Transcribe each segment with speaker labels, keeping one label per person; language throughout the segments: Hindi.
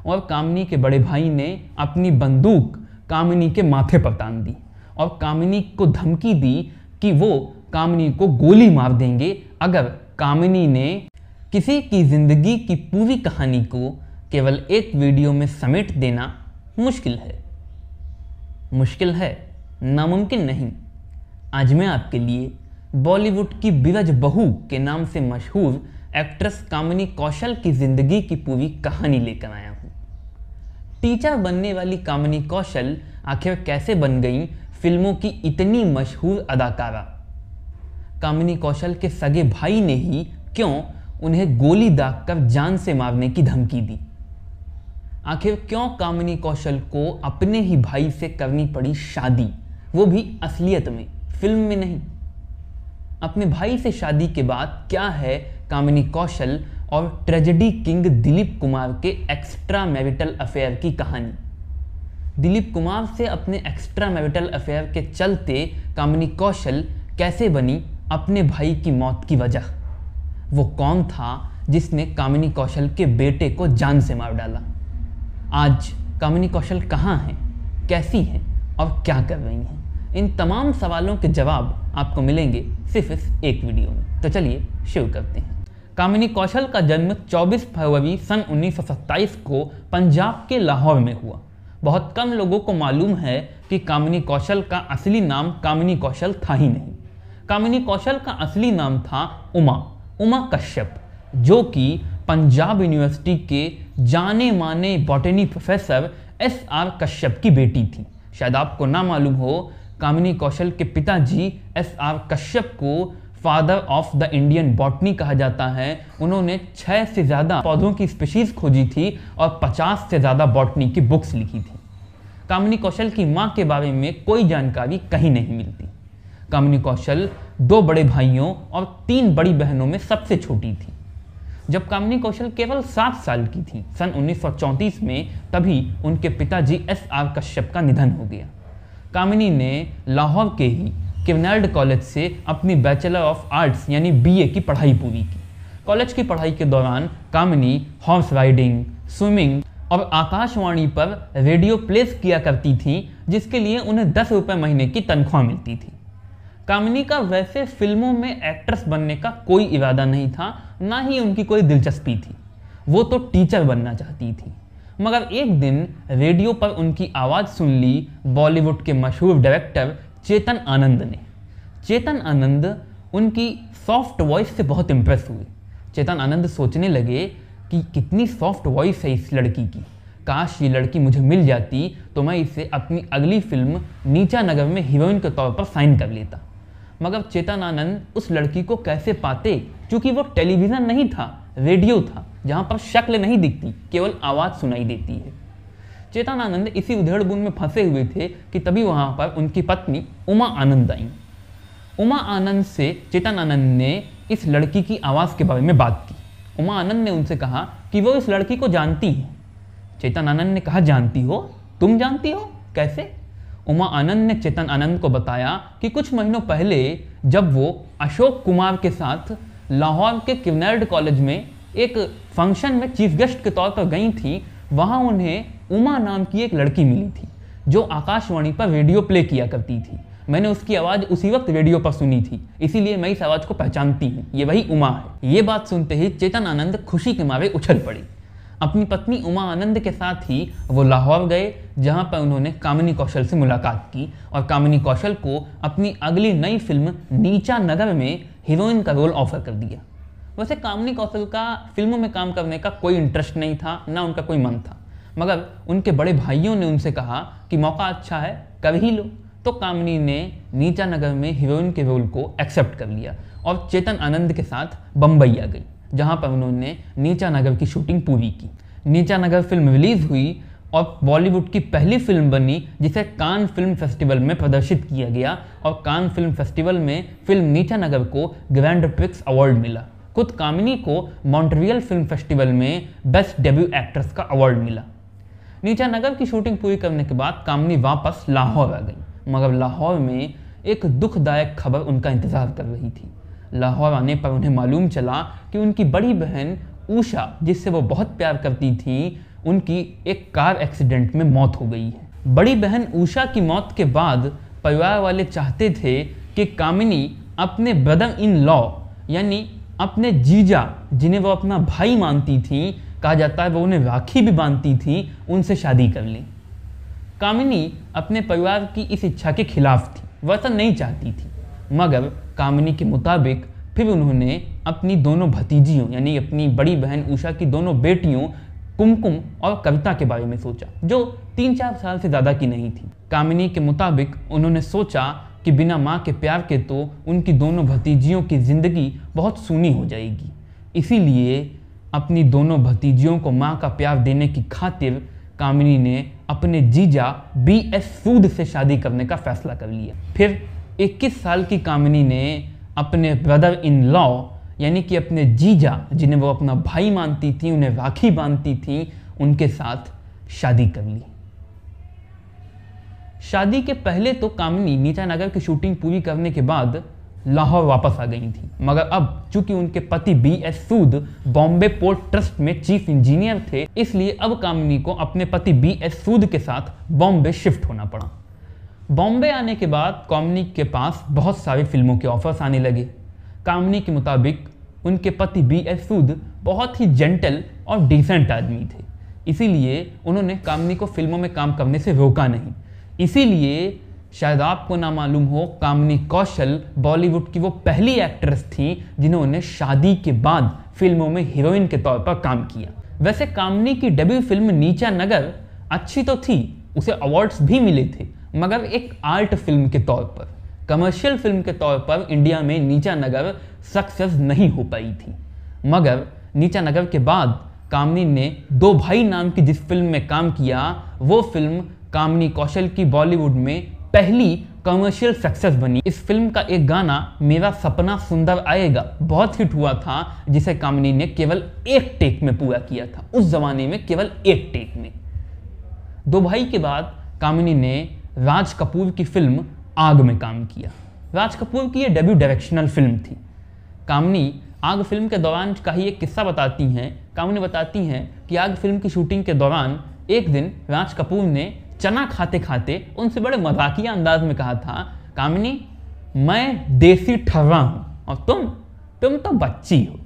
Speaker 1: और कामिनी के बड़े भाई ने अपनी बंदूक कामिनी के माथे पर तान दी और कामिनी को धमकी दी कि वो कामिनी को गोली मार देंगे अगर कामिनी ने किसी की जिंदगी की पूरी कहानी को केवल एक वीडियो में समेट देना मुश्किल है, नामुमकिन नहीं। आज मैं आपके लिए बॉलीवुड की बिरज बहू के नाम से मशहूर एक्ट्रेस कामिनी कौशल की जिंदगी की पूरी कहानी लेकर आया हूँ। टीचर बनने वाली कामिनी कौशल आखिर कैसे बन गई फिल्मों की इतनी मशहूर अदाकारा? कामिनी कौशल के सगे भाई ने ही क्यों उन्हें गोली दागकर जान से मारने की धमकी दी? आखिर क्यों कामिनी कौशल को अपने ही भाई से करनी पड़ी शादी, वो भी असलियत में, फिल्म में नहीं? अपने भाई से शादी के बाद क्या है कामिनी कौशल और ट्रेजेडी किंग दिलीप कुमार के एक्स्ट्रा मैरिटल अफेयर की कहानी? दिलीप कुमार से अपने एक्स्ट्रा मैरिटल अफेयर के चलते कामिनी कौशल कैसे बनी अपने भाई की मौत की वजह? वो कौन था जिसने कामिनी कौशल के बेटे को जान से मार डाला? आज कामिनी कौशल कहाँ हैं, कैसी हैं और क्या कर रही हैं? इन तमाम सवालों के जवाब आपको मिलेंगे सिर्फ इस एक वीडियो में। तो चलिए शुरू करते हैं। कामिनी कौशल का जन्म 24 फरवरी सन 1927 को पंजाब के लाहौर में हुआ। बहुत कम लोगों को मालूम है कि कामिनी कौशल का असली नाम कामिनी कौशल था ही नहीं। कामिनी कौशल का असली नाम था उमा कश्यप, जो कि पंजाब यूनिवर्सिटी के जाने माने बॉटनी प्रोफेसर SR कश्यप की बेटी थी। शायद आपको ना मालूम हो, कामिनी कौशल के पिताजी SR कश्यप को father of the Indian botany कहा जाता है। उन्होंने 6 से ज़्यादा पौधों की स्पीशीज खोजी थी और 50 से ज़्यादा बॉटनी की बुक्स लिखी थी। कामिनी कौशल की माँ के बारे में कोई जानकारी कहीं नहीं मिलती। कामिनी कौशल 2 बड़े भाइयों और 3 बड़ी बहनों में सबसे छोटी थी। जब कामिनी कौशल केवल 7 साल की थी, सन 1934 में, तभी उनके पिताजी SR कश्यप का निधन हो गया। कामिनी ने लाहौर के ही किवनार्ड कॉलेज से अपनी बैचलर ऑफ आर्ट्स यानी BA की पढ़ाई पूरी की। कॉलेज की पढ़ाई के दौरान कामिनी हॉर्स राइडिंग, स्विमिंग और आकाशवाणी पर रेडियो प्लेस किया करती थी, जिसके लिए उन्हें 10 रुपये महीने की तनख्वाह मिलती थी। कामिनी का वैसे फिल्मों में एक्ट्रेस बनने का कोई इरादा नहीं था, ना ही उनकी कोई दिलचस्पी थी। वो तो टीचर बनना चाहती थी। मगर एक दिन रेडियो पर उनकी आवाज़ सुन ली बॉलीवुड के मशहूर डायरेक्टर चेतन आनंद ने। चेतन आनंद उनकी सॉफ्ट वॉइस से बहुत इम्प्रेस हुए। चेतन आनंद सोचने लगे कि कितनी सॉफ्ट वॉइस है इस लड़की की, काश ये लड़की मुझे मिल जाती तो मैं इसे अपनी अगली फिल्म नीचा नगर में हीरोइन के तौर पर साइन कर लेता। मगर चेतन आनंद उस लड़की को कैसे पाते, क्योंकि वो टेलीविज़न नहीं था, रेडियो था, जहाँ पर शक्ल नहीं दिखती, केवल आवाज़ सुनाई देती है। चेतन आनंद इसी उधेड़-बुन में फंसे हुए थे कि तभी वहाँ पर उनकी पत्नी उमा आनंद आई। उमा आनंद से चेतन आनंद ने इस लड़की की आवाज़ के बारे में बात की। उमा आनंद ने उनसे कहा कि वो इस लड़की को जानती हैं। चेतन आनंद ने कहा, जानती हो? तुम जानती हो? कैसे? उमा आनंद ने चेतन आनंद को बताया कि कुछ महीनों पहले जब वो अशोक कुमार के साथ लाहौर के किवनार्ड कॉलेज में एक फंक्शन में चीफ गेस्ट के तौर पर गई थी, वहाँ उन्हें उमा नाम की एक लड़की मिली थी जो आकाशवाणी पर रेडियो प्ले किया करती थी। मैंने उसकी आवाज़ उसी वक्त रेडियो पर सुनी थी, इसीलिए मैं इस आवाज़ को पहचानती हूँ, ये वही उमा है। ये बात सुनते ही चेतन आनंद खुशी के मारे उछल पड़ी। अपनी पत्नी उमा आनंद के साथ ही वो लाहौर गए, जहाँ पर उन्होंने कामिनी कौशल से मुलाकात की और कामिनी कौशल को अपनी अगली नई फिल्म नीचा नगर में हीरोइन का रोल ऑफर कर दिया। वैसे कामिनी कौशल का फिल्मों में काम करने का कोई इंटरेस्ट नहीं था, ना उनका कोई मन था, मगर उनके बड़े भाइयों ने उनसे कहा कि मौका अच्छा है, कर ही लो। तो कामिनी ने नीचा नगर में हीरोइन के रोल को एक्सेप्ट कर लिया और चेतन आनंद के साथ बम्बई आ गई, जहाँ पर उन्होंने नीचा नगर की शूटिंग पूरी की। नीचा नगर फिल्म रिलीज हुई और बॉलीवुड की पहली फिल्म बनी जिसे कान फिल्म फेस्टिवल में प्रदर्शित किया गया और कान फिल्म फेस्टिवल में फिल्म नीचा नगर को ग्रैंड प्रिक्स अवार्ड मिला। खुद कामिनी को मॉन्ट्रियल फिल्म फेस्टिवल में बेस्ट डेब्यू एक्ट्रेस का अवार्ड मिला। नीचा नगर की शूटिंग पूरी करने के बाद कामिनी वापस लाहौर आ गई, मगर लाहौर में एक दुखदायक खबर उनका इंतज़ार कर रही थी। लाहौर आने पर उन्हें मालूम चला कि उनकी बड़ी बहन उषा, जिससे वो बहुत प्यार करती थी, उनकी एक कार एक्सीडेंट में मौत हो गई है। बड़ी बहन उषा की मौत के बाद परिवार वाले चाहते थे कि कामिनी अपने ब्रदर इन लॉ यानी अपने जीजा, जिन्हें वो अपना भाई मानती थी, कहा जाता है वो उन्हें राखी भी बांधती थी, उनसे शादी कर लें। कामिनी अपने परिवार की इस इच्छा के खिलाफ थी, वह ऐसा नहीं चाहती थी, मगर कामिनी के मुताबिक फिर उन्होंने अपनी दोनों भतीजियों यानी अपनी बड़ी बहन उषा की दोनों बेटियों कुमकुम और कविता के बारे में सोचा, जो 3-4 साल से ज़्यादा की नहीं थी। कामिनी के मुताबिक उन्होंने सोचा कि बिना माँ के प्यार के तो उनकी दोनों भतीजियों की ज़िंदगी बहुत सूनी हो जाएगी। इसीलिए अपनी दोनों भतीजियों को माँ का प्यार देने की खातिर कामिनी ने अपने जीजा BS सूद से शादी करने का फैसला कर लिया। फिर 21 साल की कामिनी ने अपने ब्रदर इन लॉ यानी कि अपने जीजा, जिन्हें वो अपना भाई मानती थी, उन्हें राखी बांधती थी, उनके साथ शादी कर ली। शादी के पहले तो कामिनी नीचा नगर की शूटिंग पूरी करने के बाद लाहौर वापस आ गई थी, मगर अब चूंकि उनके पति BS सूद बॉम्बे पोर्ट ट्रस्ट में चीफ इंजीनियर थे, इसलिए अब कामिनी को अपने पति BS सूद के साथ बॉम्बे शिफ्ट होना पड़ा। बॉम्बे आने के बाद कामिनी के पास बहुत सारी फिल्मों के ऑफर्स आने लगे। कामिनी के मुताबिक उनके पति BS सूद बहुत ही जेंटल और डिसेंट आदमी थे, इसीलिए उन्होंने कामिनी को फिल्मों में काम करने से रोका नहीं। इसीलिए शायद आपको ना मालूम हो, कामिनी कौशल बॉलीवुड की वो पहली एक्ट्रेस थी जिन्होंने शादी के बाद फिल्मों में हीरोइन के तौर पर काम किया। वैसे कामिनी की डेब्यू फिल्म नीचा नगर अच्छी तो थी, उसे अवार्ड्स भी मिले थे, मगर एक आर्ट फिल्म के तौर पर, कमर्शियल फिल्म के तौर पर इंडिया में नीचा नगर सक्सेस नहीं हो पाई थी। मगर नीचा नगर के बाद कामिनी ने दो भाई नाम की जिस फिल्म में काम किया, वो फिल्म कामिनी कौशल की बॉलीवुड में पहली कमर्शियल सक्सेस बनी। इस फिल्म का एक गाना मेरा सपना सुंदर आएगा बहुत हिट हुआ था, जिसे कामिनी ने केवल एक टेक में पूरा किया था, उस जमाने में केवल एक टेक में। दो भाई के बाद कामिनी ने राज कपूर की फिल्म आग में काम किया। राज कपूर की यह डेब्यू डायरेक्शनल फिल्म थी। कामिनी आग फिल्म के दौरान का ही एक किस्सा बताती हैं। कामिनी बताती हैं कि आग फिल्म की शूटिंग के दौरान एक दिन राज कपूर ने चना खाते खाते उनसे बड़े मजाकिया अंदाज में कहा था, कामिनी मैं देसी ठर्रा हूं और तुम तो बच्ची हो।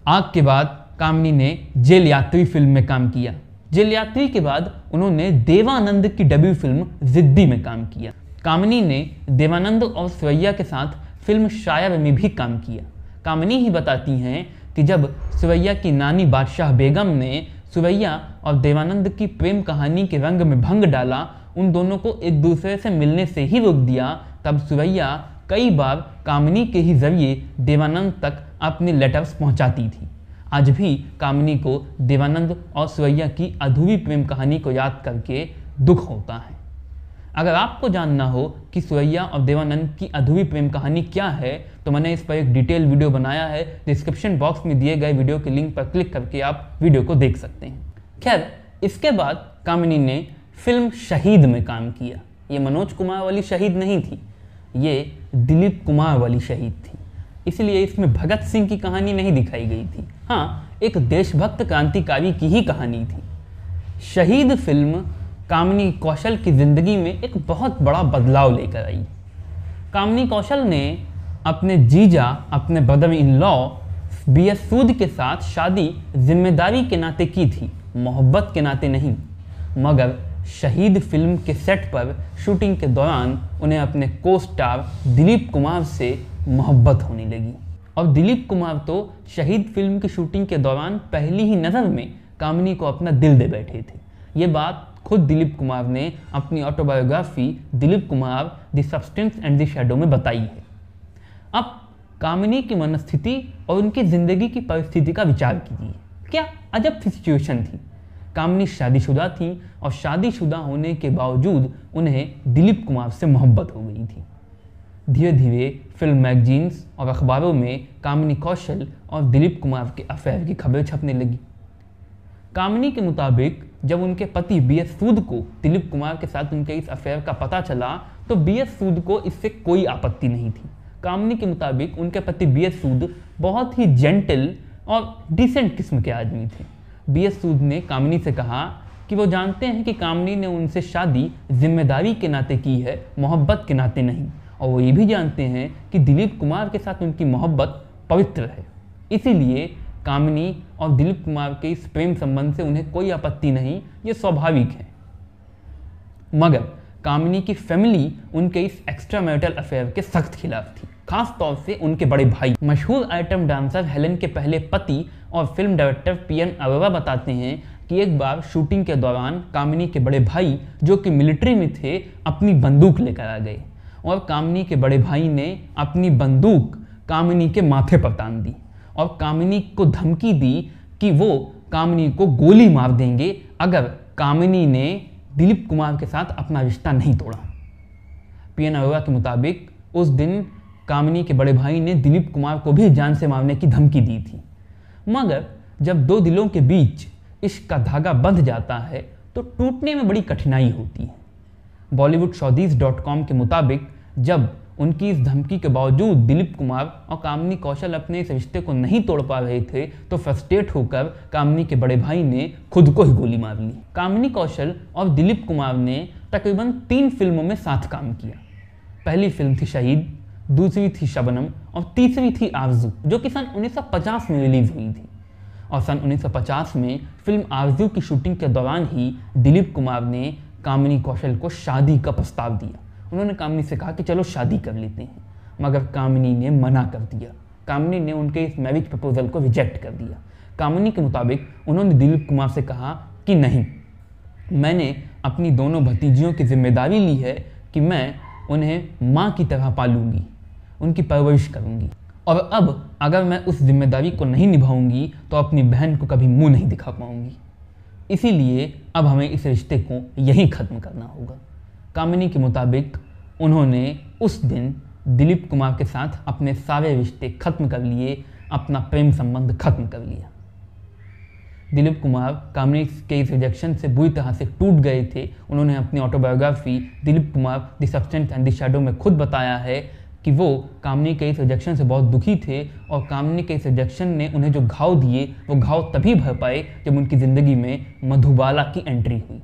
Speaker 1: आग के बाद कामिनी ने जेल यात्री फिल्म में काम किया। जेल यात्री के बाद उन्होंने देवानंद की डेब्यू फिल्म जिद्दी में काम किया। कामिनी ने देवानंद और सुरैया के साथ फिल्म शायर में भी काम किया। कामिनी ही बताती हैं कि जब सुरैया की नानी बादशाह बेगम ने सुरैया और देवानंद की प्रेम कहानी के रंग में भंग डाला, उन दोनों को एक दूसरे से मिलने से ही रोक दिया, तब सुरैया कई बार कामिनी के ही जरिए देवानंद तक अपने लेटर्स पहुंचाती थी। आज भी कामिनी को देवानंद और सुरैया की अधूरी प्रेम कहानी को याद करके दुख होता है। अगर आपको जानना हो कि सुरैया और देवानंद की अधूरी प्रेम कहानी क्या है, तो मैंने इस पर एक डिटेल वीडियो बनाया है। डिस्क्रिप्शन बॉक्स में दिए गए वीडियो के लिंक पर क्लिक करके आप वीडियो को देख सकते हैं। खैर, इसके बाद कामिनी ने फिल्म शहीद में काम किया। ये मनोज कुमार वाली शहीद नहीं थी, ये दिलीप कुमार वाली शहीद थी, इसलिए इसमें भगत सिंह की कहानी नहीं दिखाई गई थी। हाँ, एक देशभक्त क्रांतिकारी की ही कहानी थी। शहीद फिल्म कामिनी कौशल की जिंदगी में एक बहुत बड़ा बदलाव लेकर आई। कामिनी कौशल ने अपने जीजा, अपने ब्रदर इन लॉ BS सूद के साथ शादी जिम्मेदारी के नाते की थी, मोहब्बत के नाते नहीं। मगर शहीद फिल्म के सेट पर शूटिंग के दौरान उन्हें अपने को स्टार दिलीप कुमार से मोहब्बत होने लगी। और दिलीप कुमार तो शहीद फिल्म की शूटिंग के दौरान पहली ही नज़र में कामिनी को अपना दिल दे बैठे थे। ये बात खुद दिलीप कुमार ने अपनी autobiography Dilip Kumar the substance and the shadow में बताई है। अब कामिनी की मनस्थिति और उनकी ज़िंदगी की परिस्थिति का विचार कीजिए। क्या अजब सिचुएशन थी। कामिनी शादीशुदा थी और शादीशुदा होने के बावजूद उन्हें दिलीप कुमार से मोहब्बत हो गई थी। धीरे धीरे फिल्म मैगजीन्स और अखबारों में कामिनी कौशल और दिलीप कुमार के अफेयर की खबरें छपने लगी। कामिनी के मुताबिक जब उनके पति BS सूद को दिलीप कुमार के साथ उनके इस अफेयर का पता चला, तो BS सूद को इससे कोई आपत्ति नहीं थी। कामिनी के मुताबिक उनके पति BS सूद बहुत ही जेंटल और डिसेंट किस्म के आदमी थे। BS सूद ने कामिनी से कहा कि वो जानते हैं कि कामिनी ने उनसे शादी जिम्मेदारी के नाते की है, मोहब्बत के नाते नहीं, और वो ये भी जानते हैं कि दिलीप कुमार के साथ उनकी मोहब्बत पवित्र है। इसीलिए कामिनी और दिलीप कुमार के इस प्रेम संबंध से उन्हें कोई आपत्ति नहीं, ये स्वाभाविक है। मगर कामिनी की फैमिली उनके इस एक्स्ट्रा मैरिटल अफेयर के सख्त खिलाफ थी, खास तौर से उनके बड़े भाई। मशहूर आइटम डांसर हेलन के पहले पति और फिल्म डायरेक्टर PN अरोरा बताते हैं कि एक बार शूटिंग के दौरान कामिनी के बड़े भाई, जो कि मिलिट्री में थे, अपनी बंदूक लेकर आ गए और कामिनी के बड़े भाई ने अपनी बंदूक कामिनी के माथे पर तान दी और कामिनी को धमकी दी कि वो कामिनी को गोली मार देंगे अगर कामिनी ने दिलीप कुमार के साथ अपना रिश्ता नहीं तोड़ा। PN अरोरा के मुताबिक उस दिन कामिनी के बड़े भाई ने दिलीप कुमार को भी जान से मारने की धमकी दी थी। मगर जब दो दिलों के बीच इश्क का धागा बंध जाता है तो टूटने में बड़ी कठिनाई होती है। bollywoodshowdees.com के मुताबिक जब उनकी इस धमकी के बावजूद दिलीप कुमार और कामिनी कौशल अपने इस रिश्ते को नहीं तोड़ पा रहे थे तो फ्रस्ट्रेट होकर कामिनी के बड़े भाई ने खुद को ही गोली मार ली। कामिनी कौशल और दिलीप कुमार ने तकरीबन 3 फिल्मों में साथ काम किया। पहली फिल्म थी शहीद, दूसरी थी शबनम और तीसरी थी आरजू, जो कि सन 1950 में रिलीज हुई थी। और सन 1950 में फिल्म आरजू की शूटिंग के दौरान ही दिलीप कुमार ने कामिनी कौशल को शादी का प्रस्ताव दिया। उन्होंने कामिनी से कहा कि चलो शादी कर लेते हैं, मगर कामिनी ने मना कर दिया। कामिनी ने उनके इस मैरिज प्रपोजल को रिजेक्ट कर दिया। कामिनी के मुताबिक उन्होंने दिलीप कुमार से कहा कि नहीं, मैंने अपनी दोनों भतीजियों की जिम्मेदारी ली है कि मैं उन्हें माँ की तरह पालूंगी, उनकी परवरिश करूंगी, और अब अगर मैं उस जिम्मेदारी को नहीं निभाऊंगी तो अपनी बहन को कभी मुंह नहीं दिखा पाऊंगी। इसीलिए अब हमें इस रिश्ते को यहीं ख़त्म करना होगा। कामिनी के मुताबिक उन्होंने उस दिन दिलीप कुमार के साथ अपने सारे रिश्ते खत्म कर लिए, अपना प्रेम संबंध खत्म कर लिया। दिलीप कुमार कामिनी के इस रिजेक्शन से बुरी तरह से टूट गए थे। उन्होंने अपनी autobiography Dilip Kumar the substance and the shadow में खुद बताया है कि वो कामिनी के इस रिजेक्शन से बहुत दुखी थे और कामिनी के इस रिजेक्शन ने उन्हें जो घाव दिए वो घाव तभी भर पाए जब उनकी ज़िंदगी में मधुबाला की एंट्री हुई।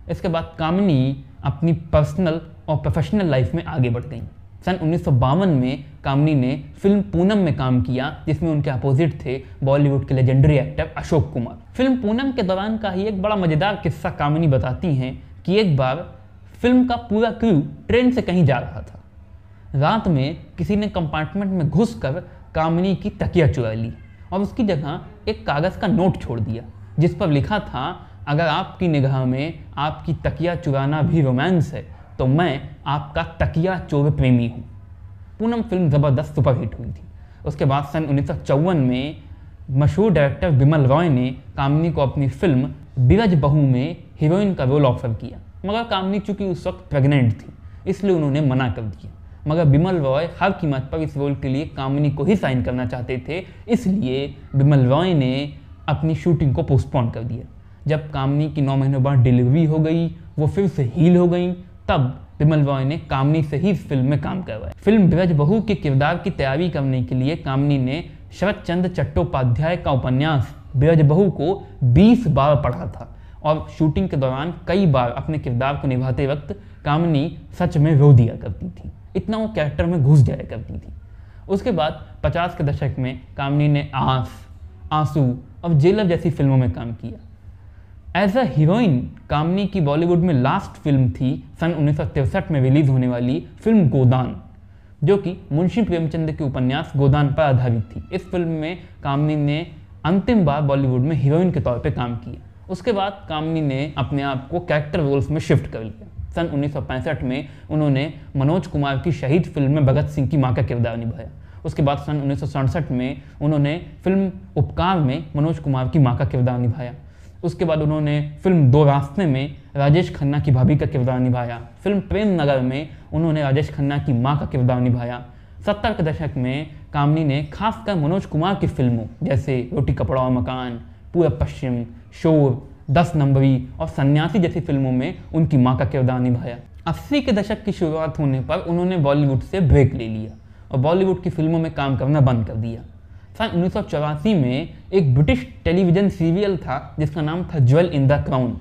Speaker 1: इसके बाद कामिनी अपनी पर्सनल और प्रोफेशनल लाइफ में आगे बढ़ गई। सन 1952 में कामिनी ने फिल्म पूनम में काम किया, जिसमें उनके अपोजिट थे बॉलीवुड के legendary actor Ashok Kumar. Film Poonam के दौरान का ही एक बड़ा मज़ेदार किस्सा कामिनी बताती हैं कि एक बार फिल्म का पूरा क्रू ट्रेन से कहीं जा रहा था। रात में किसी ने कंपार्टमेंट में घुसकर कामिनी की तकिया चुरा ली और उसकी जगह एक कागज़ का नोट छोड़ दिया, जिस पर लिखा था, अगर आपकी निगाह में आपकी तकिया चुराना भी रोमांस है तो मैं आपका तकिया चोर प्रेमी हूँ। पूनम फिल्म ज़बरदस्त सुपरहिट हुई थी। उसके बाद सन 1954 में मशहूर डायरेक्टर बिमल रॉय ने कामिनी को अपनी फिल्म बिरज बहू में हीरोइन का रोल ऑफर किया, मगर कामिनी चूँकि उस वक्त प्रेग्नेंट थी इसलिए उन्होंने मना कर दिया। मगर बिमल रॉय हर कीमत पर इस रोल के लिए कामिनी को ही साइन करना चाहते थे, इसलिए बिमल रॉय ने अपनी शूटिंग को पोस्टपोन कर दिया। जब कामिनी की 9 महीनों बाद डिलीवरी हो गई, वो फिर से हील हो गई, तब बिमल रॉय ने कामिनी से ही इस फिल्म में काम करवाया। फिल्म ब्रज बहू के किरदार की तैयारी करने के लिए कामिनी ने शरत चंद्र चट्टोपाध्याय का उपन्यास ब्रज बहू को 20 बार पढ़ा था और शूटिंग के दौरान कई बार अपने किरदार को निभाते वक्त कामिनी सच में रो दिया करती थी, इतना वो कैरेक्टर में घुस जाया करती थी। उसके बाद 50 के दशक में कामिनी ने आस, आंसू और जेलर जैसी फिल्मों में काम किया। एज अ हीरोइन कामिनी की बॉलीवुड में लास्ट फिल्म थी सन 1963 में रिलीज होने वाली फिल्म गोदान, जो कि मुंशी प्रेमचंद के उपन्यास गोदान पर आधारित थी। इस फिल्म में कामिनी ने अंतिम बार बॉलीवुड में हीरोइन के तौर पे काम किया। उसके बाद कामिनी ने अपने आप को कैरेक्टर रोल्स में शिफ्ट कर लिया। सन 1965 में उन्होंने मनोज कुमार की शहीद फिल्म में भगत सिंह की मां का किरदार निभाया। उसके बाद सन 1967 में उन्होंने फिल्म उपकार में मनोज कुमार की मां का किरदार निभाया। उसके बाद उन्होंने फिल्म दो रास्ते में राजेश खन्ना की भाभी का किरदार निभाया। फिल्म प्रेम नगर में उन्होंने राजेश खन्ना की मां का किरदार निभाया। 70 के दशक में कामिनी ने खासकर मनोज कुमार की फिल्मों जैसे रोटी कपड़ा और मकान, पूरब पश्चिम, शोर, 10 नंबरी और सन्यासी जैसी फिल्मों में उनकी मां का किरदार निभाया। 80 के दशक की शुरुआत होने पर उन्होंने बॉलीवुड से ब्रेक ले लिया और बॉलीवुड की फिल्मों में काम करना बंद कर दिया। सन 1984 में एक ब्रिटिश टेलीविज़न सीरियल था जिसका नाम था jewel in the crown.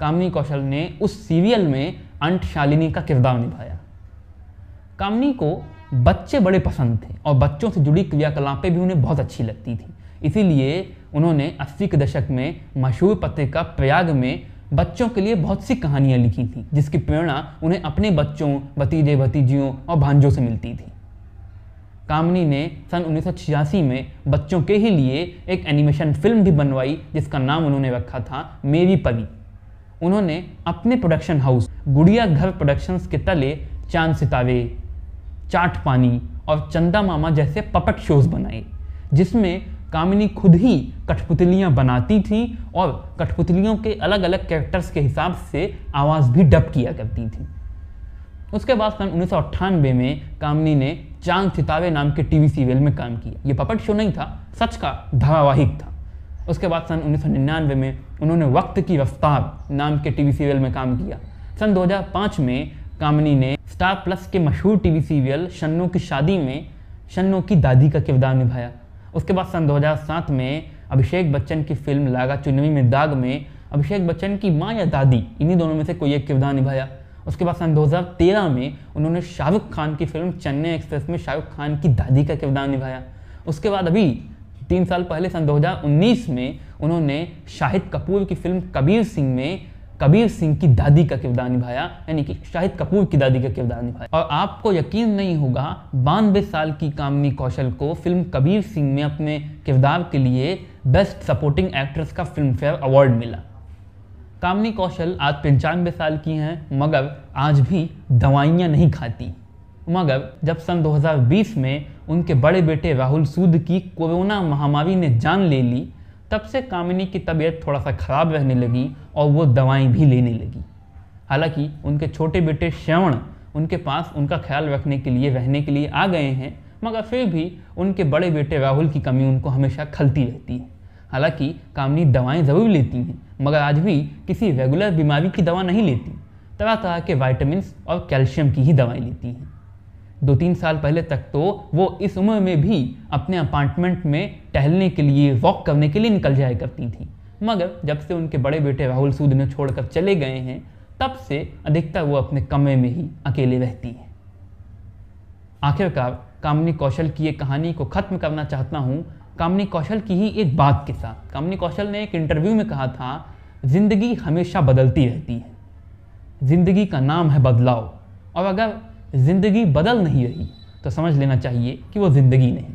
Speaker 1: Kamini Kaushal ने उस सीरियल में अंट शालिनी का किरदार निभाया। कामिनी को बच्चे बड़े पसंद थे और बच्चों से जुड़ी क्रियाकलापें भी उन्हें बहुत अच्छी लगती थी। इसीलिए उन्होंने 80 के दशक में मशहूर पत्रिका प्रयाग में बच्चों के लिए बहुत सी कहानियाँ लिखी थी, जिसकी प्रेरणा उन्हें अपने बच्चों, भतीजे भतीजियों और भांजों से मिलती थी। कामिनी ने सन 1986 में बच्चों के ही लिए एक एनिमेशन फिल्म भी बनवाई जिसका नाम उन्होंने रखा था मेरी परी। उन्होंने अपने प्रोडक्शन हाउस गुड़िया घर प्रोडक्शंस के तले चांद सितारे, चाट पानी और चंदा मामा जैसे पपट शोज बनाए, जिसमें कामिनी खुद ही कठपुतलियाँ बनाती थी और कठपुतलियों के अलग अलग कैरेक्टर्स के हिसाब से आवाज़ भी डब किया करती थी। उसके बाद सन 1998 में कामिनी ने चांद सितारे नाम के टीवी सीरियल में काम किया। ये पपट शो नहीं था, सच का धारावाहिक था। उसके बाद सन 1999 में उन्होंने वक्त की रफ्तार नाम के टीवी सीरियल में काम किया। सन 2005 में कामिनी ने स्टार प्लस के मशहूर टीवी सीरियल शन्नो की शादी में शन्नो की दादी का किरदार निभाया। उसके बाद सन 2007 में अभिषेक बच्चन की फिल्म लागा चुनरी में दाग में अभिषेक बच्चन की माँ या दादी, इन्हीं दोनों में से कोई एक किरदार निभाया। उसके बाद सन 2013 में उन्होंने शाहरुख खान की फिल्म चेन्नई एक्सप्रेस में शाहरुख खान की दादी का किरदार निभाया। उसके बाद अभी 3 साल पहले सन 2019 में उन्होंने शाहिद कपूर की फिल्म कबीर सिंह में कबीर सिंह की दादी का किरदार निभाया, यानी कि शाहिद कपूर की दादी का किरदार निभाया। और आपको यकीन नहीं होगा, 92 साल की कामिनी कौशल को फिल्म कबीर सिंह में अपने किरदार के लिए बेस्ट सपोर्टिंग एक्ट्रेस का फिल्म फेयर अवार्ड मिला। कामिनी कौशल आज 95 साल की हैं, मगर आज भी दवाइयाँ नहीं खाती। मगर जब सन 2020 में उनके बड़े बेटे राहुल सूद की कोरोना महामारी ने जान ले ली, तब से कामिनी की तबीयत थोड़ा सा ख़राब रहने लगी और वो दवाएं भी लेने लगी। हालांकि उनके छोटे बेटे श्रवण उनके पास उनका ख्याल रखने के लिए रहने के लिए आ गए हैं, मगर फिर भी उनके बड़े बेटे राहुल की कमी उनको हमेशा खलती रहती है। हालांकि कामिनी दवाएं ज़रूर लेती हैं, मगर आज भी किसी रेगुलर बीमारी की दवा नहीं लेती। तरह तरह के वाइटामिन्स और कैल्शियम की ही दवाएं लेती हैं। 2-3 साल पहले तक तो वो इस उम्र में भी अपने अपार्टमेंट में टहलने के लिए, वॉक करने के लिए निकल जाया करती थी। मगर जब से उनके बड़े बेटे राहुल सूद ने छोड़कर चले गए हैं, तब से अधिकतर वो अपने कमरे में ही अकेले रहती हैं। आखिरकार कामिनी कौशल की एक कहानी को ख़त्म करना चाहता हूँ कामिनी कौशल की ही एक बात के साथ। कामिनी कौशल ने एक इंटरव्यू में कहा था, ज़िंदगी हमेशा बदलती रहती है, ज़िंदगी का नाम है बदलाव, और अगर ज़िंदगी बदल नहीं रही तो समझ लेना चाहिए कि वो ज़िंदगी नहीं।